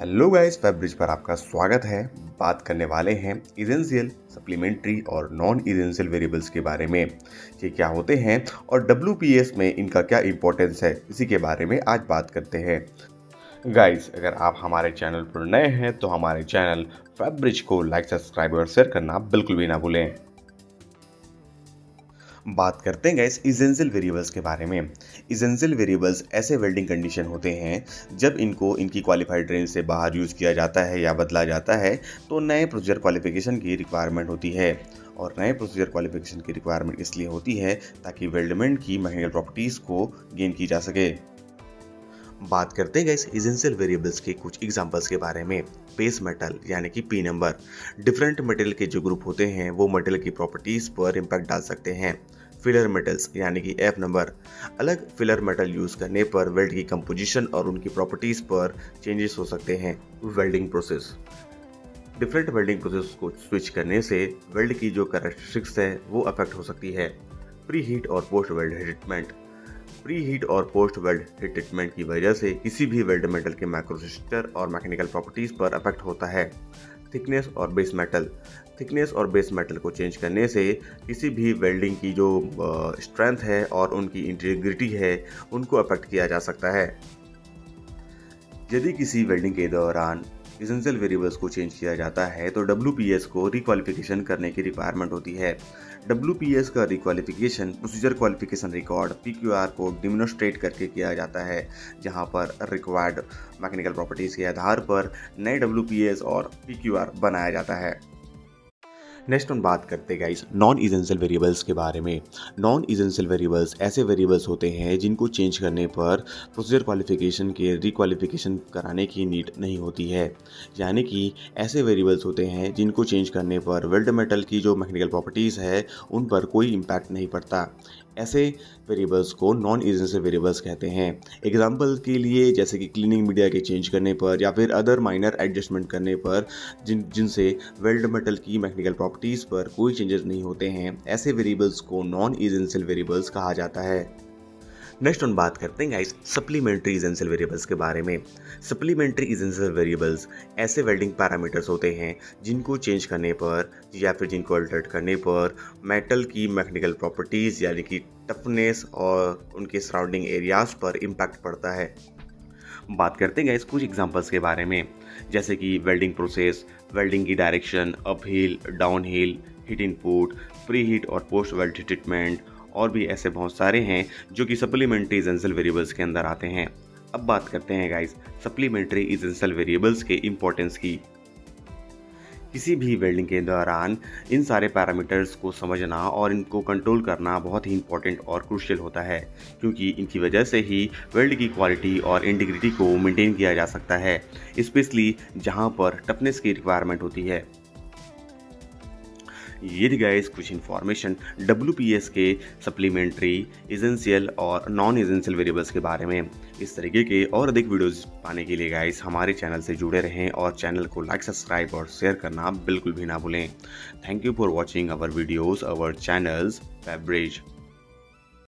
Hello guys, Febreze पर आपका स्वागत है। बात करने वाले हैं इसेंशियल, सप्लीमेंट्री और नॉन इसेंशियल वेरिएबल्स के बारे में। ये क्या होते हैं और डब्ल्यूपीएस में इनका क्या इंपॉर्टेंस है, इसी के बारे में आज बात करते हैं। गाइस, अगर आप हमारे चैनल पर नए हैं तो हमारे चैनल फैब्रिज को लाइक, सब्सक्राइब और शेयर करना बिल्कुल भी ना भूलें। बात करते हैं गाइस इसेंशियल वेरिएबल्स के बारे में। इसेंशियल वेरिएबल्स ऐसे वेल्डिंग कंडीशन होते हैं जब इनको इनकी क्वालिफाइड रेंज से बाहर यूज़ किया जाता है या बदला जाता है तो नए प्रोसीजर क्वालिफिकेशन की रिक्वायरमेंट होती है। और नए प्रोसीजर क्वालिफिकेशन की रिक्वायरमेंट इसलिए होती है ताकि वेल्डमेंट की मैकेनिकल प्रॉपर्टीज़ को गेन की जा सके। बात करते हैं गाइस इसेंशियल वेरिएबल्स के कुछ एग्जांपल्स के बारे में। बेस मेटल यानी कि पी नंबर, डिफरेंट मटेरियल के जो ग्रुप होते हैं वो मटेरियल की प्रॉपर्टीज पर इम्पैक्ट डाल सकते हैं। फिलर मेटल्स यानी कि एफ नंबर, अलग फिलर मेटल यूज करने पर वेल्ड की कंपोजिशन और उनकी प्रॉपर्टीज पर चेंजेस हो सकते हैं। Welding process, different welding process को स्विच करने से वेल्ड की जो कैरेक्टरिस्टिक्स है वो अफेक्ट हो सकती है। प्री हीट और post weld treatment, pre heat और पोस्ट वेल्ड हीट ट्रीटमेंट की वजह से किसी भी वेल्ड मेटल के माइक्रोस्ट्रक्चर और मैकेनिकल प्रॉपर्टीज पर अफेक्ट होता है। थिकनेस और बेस मेटल, थिकनेस और बेस मेटल को चेंज करने से किसी भी वेल्डिंग की जो स्ट्रेंथ है और उनकी इंटीग्रिटी है उनको अफेक्ट किया जा सकता है। यदि किसी वेल्डिंग के दौरान इसेंशियल वेरिएबल्स को चेंज किया जाता है तो डब्ल्यूपीएस को रिक्वालिफिकेशन करने की रिक्वायरमेंट होती है। डब्ल्यूपीएस का रिक्वालिफिकेशन प्रोसीजर क्वालिफिकेशन रिकॉर्ड पीक्यूआर को डिमोन्स्ट्रेट करके किया जाता है, जहां पर रिक्वायर्ड मैकेनिकल प्रॉपर्टीज के आधार पर नए डब्ल्यूपीएस और पीक्यूआर बनाया जाता है। नेक्स्ट हम बात करते हैं गाइस नॉन इसेंशियल वेरिएबल्स के बारे में। नॉन इसेंशियल वेरिएबल्स ऐसे वेरिएबल्स होते हैं जिनको चेंज करने पर प्रोसीजर क्वालिफिकेशन के रिक्वालिफिकेशन कराने की नीड नहीं होती है। यानी कि ऐसे वेरिएबल्स होते हैं जिनको चेंज करने पर वेल्ड मेटल की जो मैकेनिकल प्रॉपर्टीज़ है उन पर कोई इम्पैक्ट नहीं पड़ता। ऐसे वेरिएबल्स को नॉन इसेंशियल वेरिएबल्स कहते हैं। एग्जाम्पल के लिए जैसे कि क्लीनिंग मीडिया के चेंज करने पर या फिर अदर माइनर एडजस्टमेंट करने पर जिनसे वेल्ड मेटल की मैकेनिकल प्रॉपर्टीज़ पर कोई चेंजेस नहीं होते हैं, ऐसे वेरिएबल्स को नॉन इसेंशियल वेरिएबल्स कहा जाता है। नेक्स्ट हम बात करते हैं गाइस सप्लीमेंट्री इसेंशियल वेरिएबल्स के बारे में। सप्लीमेंट्री इसेंशियल वेरिएबल्स ऐसे वेल्डिंग पैरामीटर्स होते हैं जिनको चेंज करने पर या फिर जिनको अल्टरेट करने पर मेटल की मैकेनिकल प्रॉपर्टीज़ यानी कि टफनेस और उनके सराउंडिंग एरियाज पर इम्पैक्ट पड़ता है। बात करते हैं गाइस कुछ एग्जांपल्स के बारे में, जैसे कि वेल्डिंग प्रोसेस, वेल्डिंग की direction, up hill, down hill, heat input, pre heat और पोस्ट वेल्ड ट्रीटमेंट और भी ऐसे बहुत सारे हैं जो कि सप्लीमेंट्री इसेंशियल वेरिएबल्स के अंदर आते हैं। अब बात करते हैं गाइस सप्लीमेंट्री इसेंशियल वेरिएबल्स के इंपॉर्टेंस की। किसी भी वेल्डिंग के दौरान इन सारे पैरामीटर्स को समझना और इनको कंट्रोल करना बहुत ही इंपॉर्टेंट और क्रूशियल होता है, क्योंकि इनकी वजह से ही वेल्ड की क्वालिटी और इंटीग्रिटी को मेंटेन किया जा सकता है, स्पेशली जहां पर टफनेस की रिक्वायरमेंट होती है। ये थी गाइस कुछ इन्फॉर्मेशन डब्ल्यूपीएस के सप्लीमेंट्री, इसेंशियल और नॉन इसेंशियल वेरिएबल्स के बारे में। इस तरीके के और अधिक वीडियोस पाने के लिए गाइस हमारे चैनल से जुड़े रहें और चैनल को लाइक, सब्सक्राइब और शेयर करना बिल्कुल भी ना भूलें। Thank you for watching our videos, our channels Febreze.